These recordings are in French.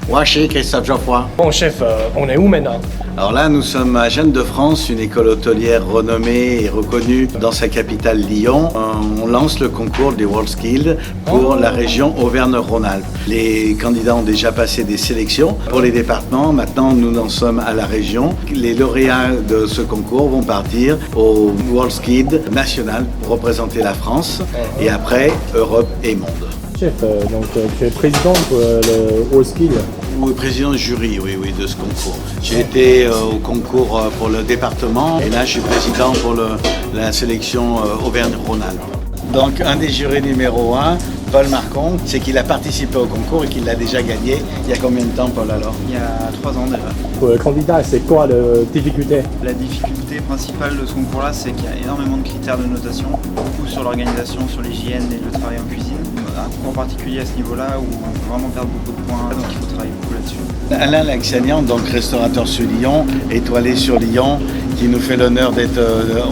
Moi, chez Christophe Geoffroy. Bon chef, on est où maintenant? Alors là, nous sommes à Gênes de France, une école hôtelière renommée et reconnue dans sa capitale Lyon. On lance le concours des WorldSkills pour la région Auvergne-Rhône-Alpes. Les candidats ont déjà passé des sélections pour les départements. Maintenant, nous en sommes à la région. Les lauréats de ce concours vont partir au WorldSkills national pour représenter la France et après Europe et monde. Chef, donc tu es président pour le WorldSkills. Oui, président du jury, oui, de ce concours. J'ai été au concours pour le département et là je suis président pour la sélection Auvergne-Rhône-Alpes. Donc un des jurys numéro 1, Paul Marcon, c'est qu'il a participé au concours et qu'il l'a déjà gagné. Il y a combien de temps, Paul, alors? Il y a 3 ans déjà. Pour le candidat, c'est quoi la difficulté? La difficulté principale de ce concours-là, c'est qu'il y a énormément de critères de notation, beaucoup sur l'organisation, sur l'hygiène et le travail en cuisine. Un concours particulier à ce niveau-là où on peut vraiment perdre beaucoup de points, donc il faut travailler beaucoup là-dessus. Alain Laxanian, donc restaurateur sur Lyon, étoilé sur Lyon, qui nous fait l'honneur d'être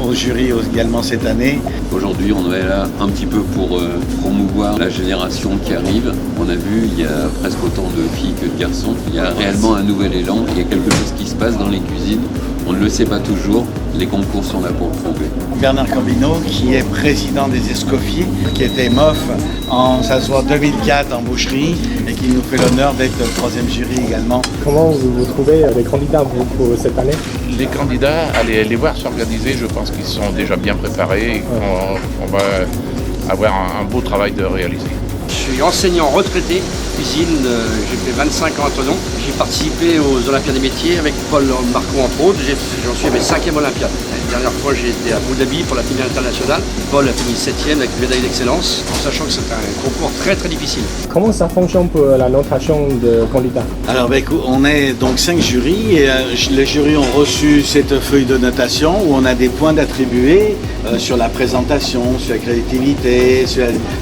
au jury également cette année. Aujourd'hui, on est là un petit peu pour promouvoir la génération qui arrive. On a vu, il y a presque autant de filles que de garçons. Il y a réellement un nouvel élan. Il y a quelque chose qui se passe dans les cuisines. On ne le sait pas toujours. Les concours sont là pour le prouver. Bernard Cambino, qui est président des Escoffiers, qui était MOF en 2004 en boucherie et qui nous fait l'honneur d'être le 3e jury également. Comment vous trouvez les candidats pour cette année? Les candidats, allez les voir s'organiser, je pense qu'ils sont déjà bien préparés et qu'on va avoir un beau travail de réaliser. Je suis enseignant retraité, cuisine, j'ai fait 25 ans à Thonon. J'ai participé aux Olympiades des métiers avec Paul Marcon entre autres. J'en suis à mes 5e Olympiade. La dernière fois j'ai été à Abu Dhabi pour la finale internationale. Paul a fini 7e avec une médaille d'excellence, en sachant que c'est un concours très très difficile. Comment ça fonctionne pour la notation de candidats? Alors on est donc 5 jurys et les jurys ont reçu cette feuille de notation où on a des points d'attribuer sur la présentation, sur la créativité,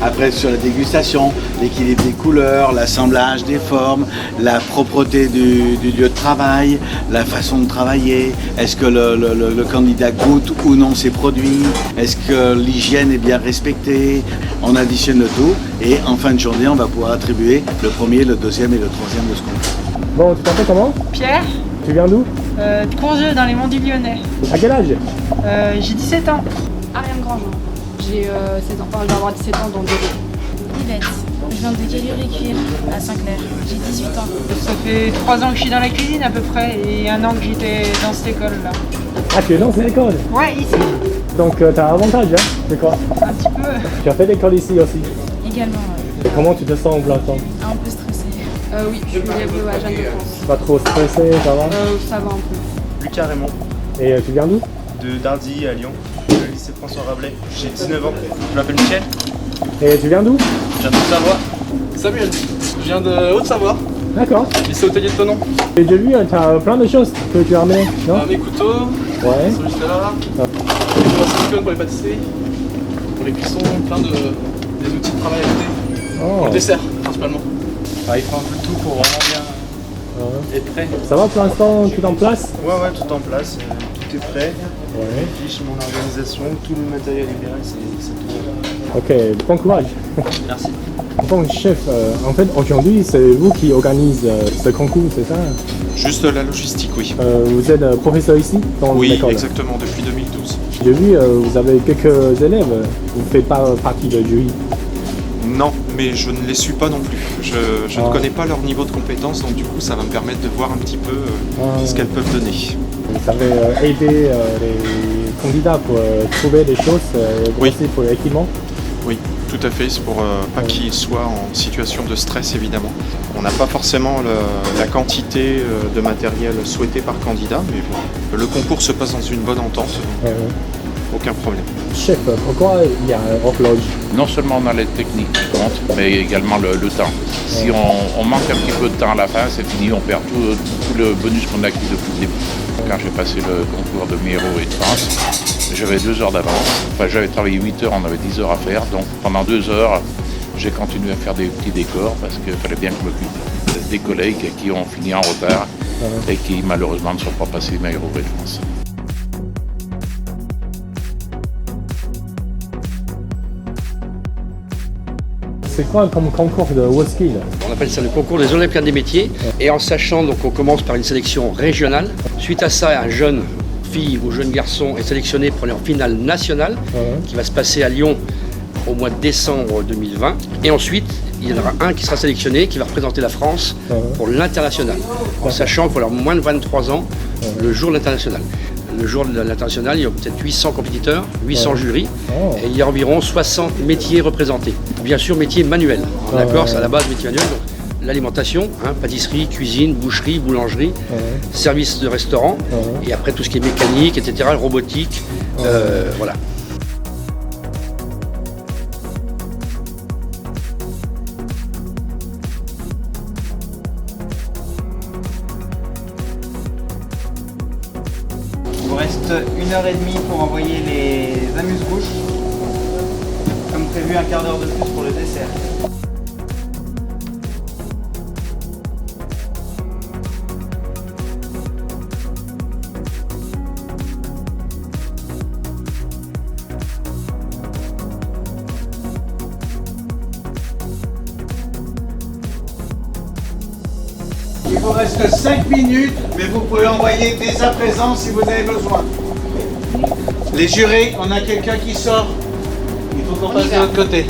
après sur la dégustation, l'équilibre des couleurs, l'assemblage des formes, la propreté du lieu de travail, la façon de travailler, est-ce que le candidat goûte ou non ses produits, est-ce que l'hygiène est bien respectée. On additionne le tout et en fin de journée on va pouvoir attribuer le 1er, le 2e et le 3e de ce concours. Bon, tu t'appelles comment? Pierre, Tu viens d'où? Congeux dans les monts du Lyonnais. À quel âge? J'ai 17 ans. Ariane Grandjean. J'ai 16 ans, enfin je vais avoir 17 ans dans 2 ans. Yvette. Je viens de Caluire-et-Cuire à Saint-Clair. J'ai 18 ans. Ça fait 3 ans que je suis dans la cuisine à peu près et 1 an que j'étais dans cette école-là. Ah, tu es dans cette école? Ouais, ici. Donc tu as un avantage, hein? C'est quoi? Un petit peu. Tu as fait l'école ici aussi? Également, Et comment tu te sens en plein temps? un peu stressée. Oui, je suis élève à Jeanne de France. Pas trop stressé, ça va? Ça va un peu. Lucas Raymond, Et tu viens d'où? de Dardy à Lyon, le lycée François Rabelais. J'ai 19 ans, je m'appelle Michel, Et tu viens d'où? Je viens de Savoie. Samuel, je viens de Haute-Savoie, D'accord. lycée hôtelier de Thonon. Et j'ai vu, tu as plein de choses que tu as ramenées, non? Mes couteaux, Ouais. ils sont juste là. Des points silicone pour les pâtisseries, pour les cuissons, plein des outils de travail à côté. Pour Oh. le dessert, principalement. il faut un peu de tout pour vraiment bien être prêt. Ça va pour l'instant, tout en place? Ouais, tout en place, tout est prêt. Ouais. Fiche, mon organisation, tout le matériel est bien, c'est tout. Ok, bon courage. Merci. Bon chef, en fait aujourd'hui c'est vous qui organisez ce concours, c'est ça? Juste la logistique, oui. Vous êtes professeur ici dans Oui, l'école? exactement, depuis 2012. J'ai vu, vous avez quelques élèves, vous ne faites pas partie du jury. Non, mais je ne les suis pas non plus. Je ne connais pas leur niveau de compétence, donc du coup ça va me permettre de voir un petit peu ce qu'elles peuvent donner. Vous avez aidé les candidats pour trouver des choses, Oui. aussi pour l'équipement? Oui, tout à fait, c'est pour pas qu'ils soient en situation de stress évidemment. On n'a pas forcément la quantité de matériel souhaité par candidat, mais bon, le concours se passe dans une bonne entente, donc aucun problème. Chef, pourquoi il y a un horloge? Non seulement on a les techniques qui comptent, mais également le temps. Si on manque un petit peu de temps à la fin, c'est fini, on perd tout le bonus qu'on a acquis depuis le début. Quand j'ai passé le concours de Miro et de France, j'avais 2 heures d'avance. Enfin, j'avais travaillé 8 heures, on avait 10 heures à faire. Donc pendant 2 heures, j'ai continué à faire des petits décors parce qu'il fallait bien que je m'occupe des collègues qui ont fini en retard et qui malheureusement ne sont pas passés Miro et de France. c'est quoi comme concours de whisky là? On appelle ça le concours des Olympiades des métiers. Et en sachant, donc on commence par une sélection régionale. Suite à ça, un jeune fille ou jeune garçon est sélectionné pour leur finale nationale qui va se passer à Lyon au mois de décembre 2020. Et ensuite, il y en aura un qui sera sélectionné, qui va représenter la France pour l'international. En sachant qu'il faut avoir moins de 23 ans le jour de l'international. Le jour de l'international, il y a peut-être 800 compétiteurs, 800 jurys, et il y a environ 60 métiers représentés. Bien sûr, métiers manuels, d'accord, c'est à la base métiers manuels. Donc, l'alimentation, pâtisserie, cuisine, boucherie, boulangerie, service de restaurant, et après tout ce qui est mécanique, etc., robotique, voilà. Il vous reste 1h30 pour envoyer les amuse-bouches. Comme prévu, un quart d'heure de plus pour le dessert. Il vous reste 5 minutes, mais vous pouvez envoyer dès à présent si vous avez besoin. Les jurés, on a quelqu'un qui sort. Il faut qu'on passe de l'autre côté.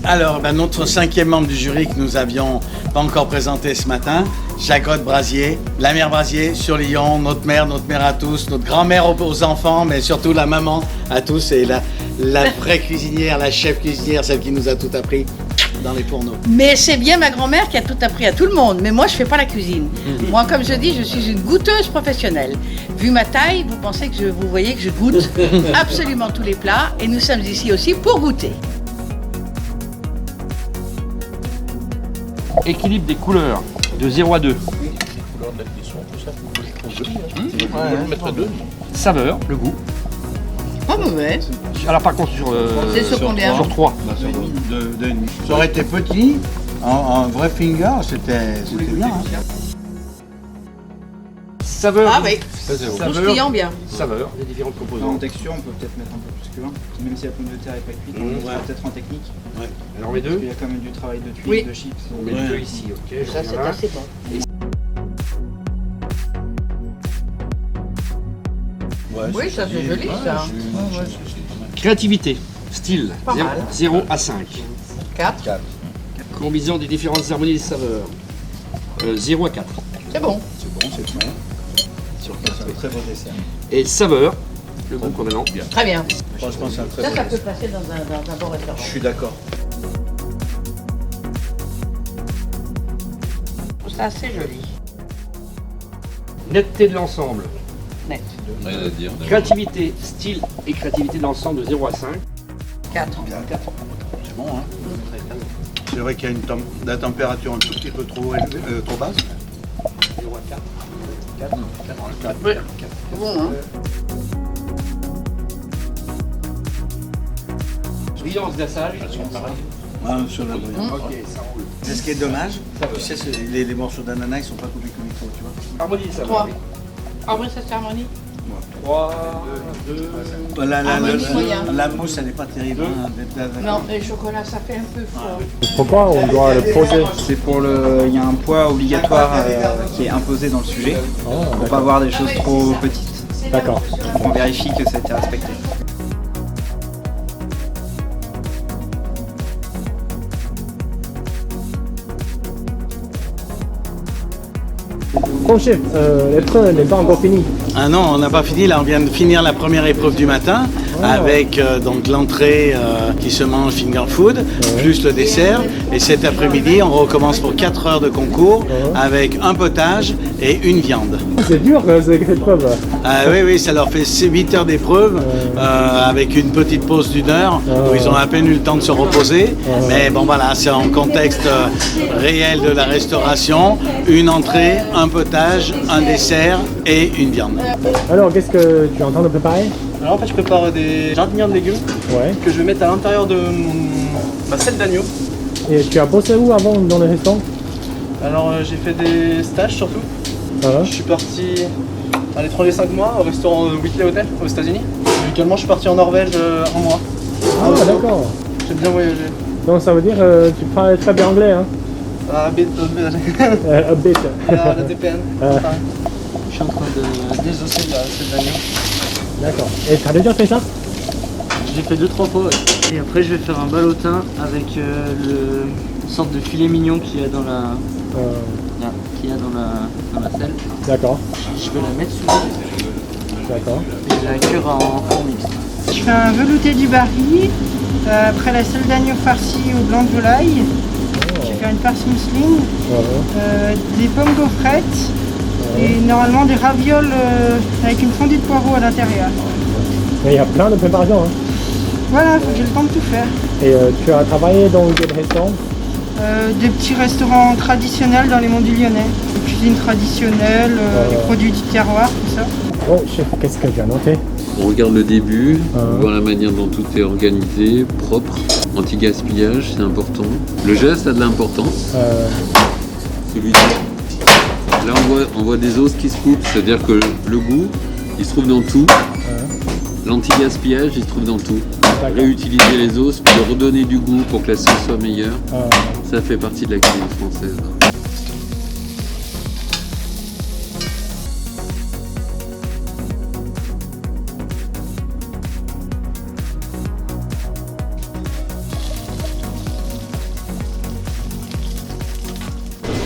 Alors, notre 5e membre du jury que nous avions pas encore présenté ce matin, Jacotte Brasier, la mère Brasier sur Lyon, notre mère à tous, notre grand-mère aux enfants, mais surtout la maman à tous et la vraie cuisinière, la chef cuisinière, celle qui nous a tout appris dans les fourneaux. Mais c'est bien ma grand-mère qui a tout appris à tout le monde, mais moi je fais pas la cuisine. Moi, comme je dis, je suis une goûteuse professionnelle. Vu ma taille, vous pensez que vous voyez que je goûte absolument tous les plats et nous sommes ici aussi pour goûter. Équilibre des couleurs de 0 à 2. Saveur, le goût. Pas mauvais. Alors par contre C'est sur combien? Sur 3. Ça aurait été petit, en vrai finger, c'était bien. Saveur. Ah oui, croustillant bien. Saveur, les différentes En composantes. texture, on peut peut-être mettre un peu plus que 1, même si la pomme de terre n'est pas cuite, on sera peut-être en technique. Alors les Parce deux. qu'il y a quand même du travail de tuile, Oui. de chips. On met les deux ici, ok. Ça c'est assez bon. Oui, ça c'est joli ça. Créativité, style, Pas mal. 0 à 5. 4. Combinaison des différentes harmonies des saveurs, 0 à 4. C'est bon. C'est bon, c'est bon. C'est un très beau dessert. Et saveur, le goût qu'on a maintenant. Très bien. Franchement, c'est un très Ça, beau ça peut dessert. passer dans un bon restaurant. Je suis d'accord. C'est assez joli. Netteté de l'ensemble, Net. Rien à dire. créativité, style et créativité de l'ensemble de 0 à 5. 4. C'est bon, hein. C'est vrai qu'il y a la température un tout petit peu trop élevée, trop basse. 0 à 4. 4. Oui. C'est bon, hein. Brillance glaçage. Sur la brillante. Ok, ça roule. C'est ce qui est dommage. Tu sais, les morceaux d'ananas, ils sont pas coupés comme il faut, tu vois. Harmonie des saveurs. 3. Ah oui, ça c'est harmonie. 3, 2, La mousse, elle n'est pas terrible. Non, le chocolat, ça fait un peu fort. Pourquoi on doit le poser? C'est pour le. Il y a un poids obligatoire qui est imposé dans le sujet pour pas avoir des choses trop petites. D'accord. Donc on vérifie que ça a été respecté. Bon chef, l'épreuve n'est pas encore finie. Ah non, on n'a pas fini. Là, on vient de finir la première épreuve du matin avec donc l'entrée qui se mange finger food, plus le dessert. Et cet après-midi, on recommence pour 4 heures de concours avec un potage et une viande. C'est dur cette épreuve. Ah oui, ça leur fait 8 heures d'épreuve avec une petite pause d'1 heure où ils ont à peine eu le temps de se reposer. Mais bon voilà, c'est en contexte réel de la restauration, une entrée, un potage, un dessert et une viande. Alors, qu'est-ce que tu es en train de préparer? Alors en fait je prépare des jardinières de légumes que je vais mettre à l'intérieur de ma selle d'agneau. Et tu as bossé où avant dans le restaurant? Alors j'ai fait des stages surtout. Je suis parti à l'étranger 5 mois au restaurant Whitley Hotel aux États-Unis. Également je suis parti en Norvège un mois. Ah d'accord. J'ai bien voyagé. Donc ça veut dire tu parles très bien anglais, hein? A bit. A bit. Yeah, that depends. Je suis en train de désosser cette année. D'accord. Et t'as déjà fait ça? J'ai fait 2-3 fois, ouais. Et après je vais faire un ballotin avec une sorte de filet mignon qu'il y a dans la... Là, qu'il y a dans la selle. D'accord. Je vais la mettre sous l'eau. D'accord. Et la cuire en four mixte. Je fais un velouté du Bari, après la selle d'agneau farcie au blanc de volaille. Je vais faire une farce mousseline, des pommes gaufrettes et normalement des ravioles avec une fondue de poireaux à l'intérieur. Mais il y a plein de préparations, hein? Voilà, faut que j'ai le temps de tout faire. Et tu as travaillé dans quel restaurant? Des petits restaurants traditionnels dans les monts du Lyonnais. Cuisine traditionnelle, les produits du terroir, tout ça. Bon, chef, qu'est-ce que j'ai noté? On regarde le début, on voit la manière dont tout est organisé, propre, anti-gaspillage, c'est important. Le geste a de l'importance. Celui-ci. Là, on voit des os qui se coupent, c'est-à-dire que le goût, il se trouve dans tout. L'anti-gaspillage, il se trouve dans tout. Réutiliser les os, puis leur redonner du goût pour que la sauce soit meilleure, ça fait partie de la cuisine française.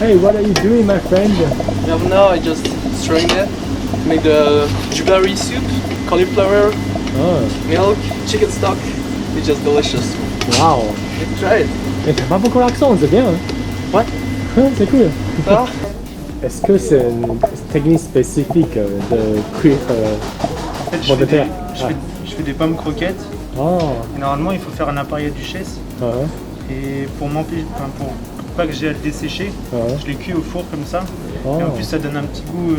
Hey, what are you doing, my friend? Now I just strain it, make the jubari soup, cauliflower, milk, chicken stock. It's just delicious. Wow. Try it. Mais t'as pas beaucoup l'accent, c'est bien. Hein? Ouais. C'est cool. Ah. Est-ce que c'est une technique spécifique de cuire pommes de terre? Je fais des pommes croquettes. Et normalement, il faut faire un appareil à duchesse. Et pour pas que j'ai à le dessécher, je les cuis au four comme ça. Et en plus, ça donne un petit goût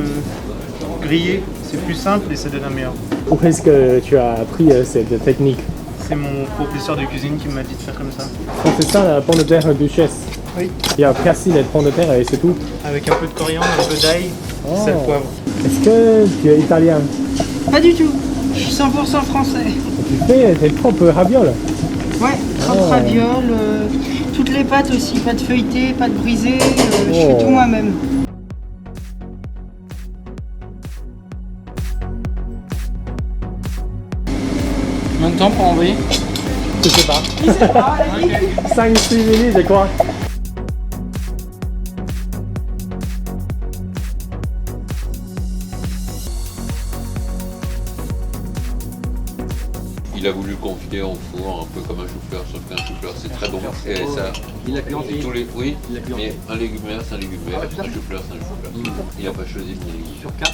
grillé. C'est plus simple et ça donne un meilleur goût. Où est-ce que tu as appris cette technique? C'est mon professeur de cuisine qui m'a dit de faire comme ça. C'est ça, la pomme de terre duchesse? Oui. Il y a persil et pomme de terre et c'est tout? Avec un peu de coriandre, un peu d'ail, sel, poivre. Est-ce que tu es italien? Pas du tout. Je suis 100% français. Tu fais tes propres ravioles? Ouais, propres ravioles, toutes les pâtes aussi, pâtes feuilletées, pâtes brisées, je fais tout moi-même. Combien de temps pour envoyer? Je sais pas. 5-6 minutes, je crois. Il a voulu confier en four, un peu comme un chou-fleur, sauf qu'un chou-fleur c'est très bon. Et ça, il a cuit tous les, oui, il a cuit mais un légume vert, c'est un légume vert, un chou-fleur, c'est un chou-fleur. Il n'a pas choisi de légume. Sur 4.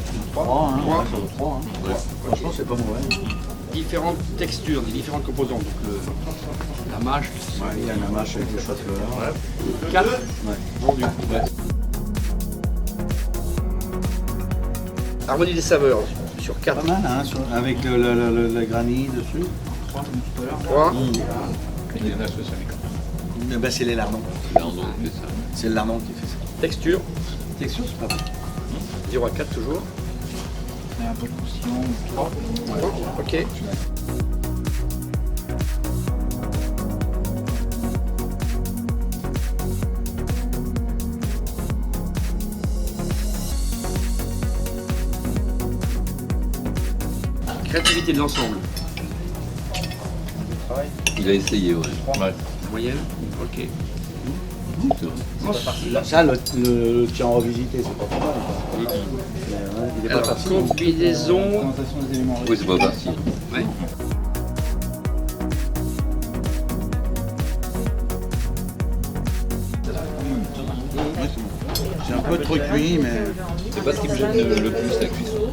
Sur 3, hein, sur 3. Hein. Franchement, c'est pas mauvais. Différentes textures, des différentes composantes. Donc la mâche. Il y a la mâche avec le choix de fleurs. 4. Vendu. Harmonie des saveurs. Sur 4. Pas mal, hein, avec le granit dessus. 3. Ben, c'est les lardons. C'est le lardon qui fait ça. Texture. Texture, c'est pas bon. 0 à 4 toujours. Un peu de croustillant. 3. Ok. Créativité de l'ensemble. Il a essayé, ouais. Moyenne. Ok. Ça, le tien revisité, c'est pas trop mal. Il est pas facile. Combinaison. Oui, c'est pas facile. Ouais. C'est un peu trop cuit, mais... C'est pas ce qui me gêne le plus, la cuisson.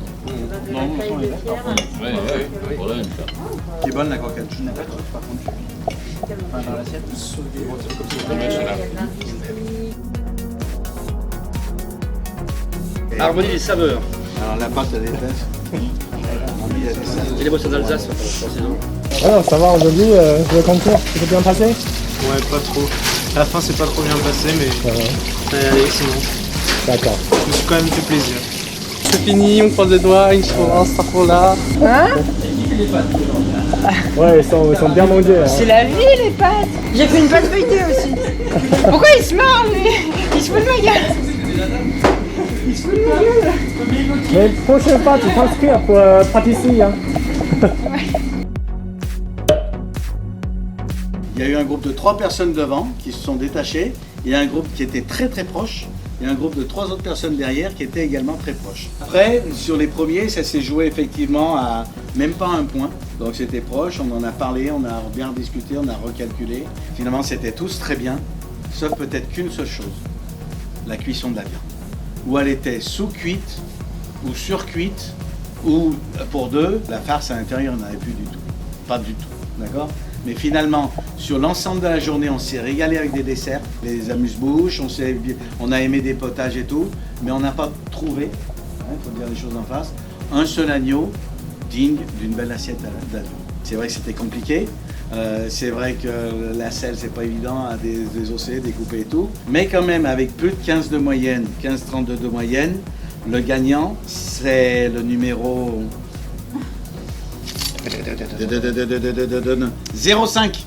Non, on est d'accord. Ouais, voilà, qui est bonne la croquette. Enfin, dans l'assiette. Harmonie des saveurs. Alors la pâte, elle est épaisse. Et les boissons d'Alsace, précisément. Alors, ça va aujourd'hui, le concours, c'était bien passé? Ouais, pas trop. À la fin, c'est pas trop bien passé, mais allez, sinon. D'accord. Je me suis quand même fait plaisir. C'est fini, on croise les doigts, Inch'Allah, astaghfirullah. Hein? Ouais, ils sont bien mangés. Hein. C'est la vie les pâtes. J'ai fait une pâte feuilletée aussi. Pourquoi il se marre lui? Il se fout de ma gueule. Il se fout de ma gueule. Mais prochaine fois, tu t'inscris pour pâtisserie. Hein. Il y a eu un groupe de 3 personnes devant qui se sont détachées. Il y a un groupe qui était très très proche. Il y a un groupe de 3 autres personnes derrière qui étaient également très proches. Après, sur les premiers, ça s'est joué effectivement à même pas un point. Donc c'était proche, on en a parlé, on a bien discuté, on a recalculé. Finalement, c'était tous très bien, sauf peut-être qu'une seule chose, la cuisson de la viande. Où elle était sous-cuite ou surcuite, ou pour 2, la farce à l'intérieur, on n'avait plus du tout. Pas du tout, d'accord ? Mais finalement, sur l'ensemble de la journée, on s'est régalé avec des desserts, des amuse-bouches, on a aimé des potages et tout, mais on n'a pas trouvé, il faut dire les choses en face, un seul agneau digne d'une belle assiette d'agneau. C'est vrai que c'était compliqué, c'est vrai que la selle, c'est pas évident à désosser, découper et tout, mais quand même, avec plus de 15 de moyenne, 15-32 de moyenne, le gagnant, c'est le numéro 0,5.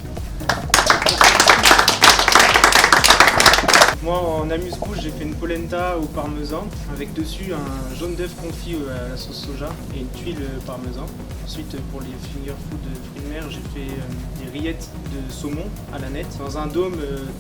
Moi, en amuse-bouche, j'ai fait une polenta au parmesan avec dessus un jaune d'œuf confit à la sauce soja et une tuile parmesan. Ensuite, pour les finger food de fruits de mer, j'ai fait des rillettes de saumon à la nette dans un dôme une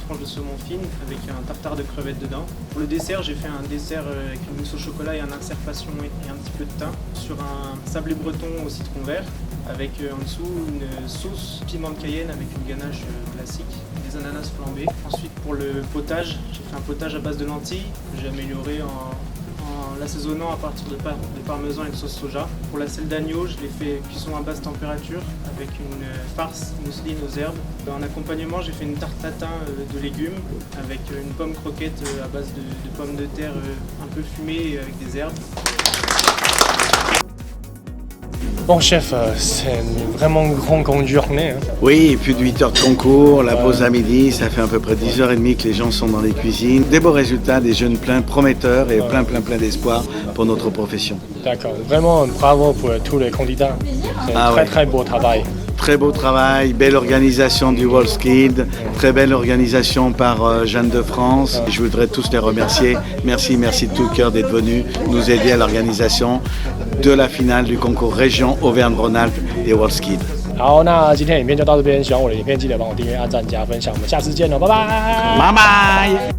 tranche de saumon fine avec un tartare de crevettes dedans. Pour le dessert, j'ai fait un dessert avec une mousse au chocolat et un insert passion et un petit peu de thym sur un sablé breton au citron vert avec en dessous une sauce piment de Cayenne avec une ganache classique, des ananas flambés. Ensuite, pour le potage, j'ai fait un potage à base de lentilles que j'ai amélioré en l'assaisonnant à partir de parmesan et de sauce soja. Pour la selle d'agneau, je l'ai fait cuisson à basse température avec une farce mousseline aux herbes. En accompagnement, j'ai fait une tarte tatin de légumes avec une pomme croquette à base de pommes de terre un peu fumées avec des herbes. Bon chef, c'est vraiment une grande journée. Hein. Oui, plus de 8 heures de concours, la pause à midi, ça fait à peu près 10h30 que les gens sont dans les cuisines. Des beaux résultats, des jeunes pleins prometteurs et plein d'espoir pour notre profession. D'accord, vraiment bravo pour tous les candidats. C'est un très beau travail. Très beau travail, belle organisation du WorldSkills, très belle organisation par Jeanne de France. Je voudrais tous les remercier. Merci de tout cœur d'être venus nous aider à l'organisation de la finale du concours région Auvergne-Rhône-Alpes des WorldSkills. 好，那今天影片就到这边，喜欢我的影片记得帮我订阅、按赞、加分享，我们下次见喽，拜拜。拜拜。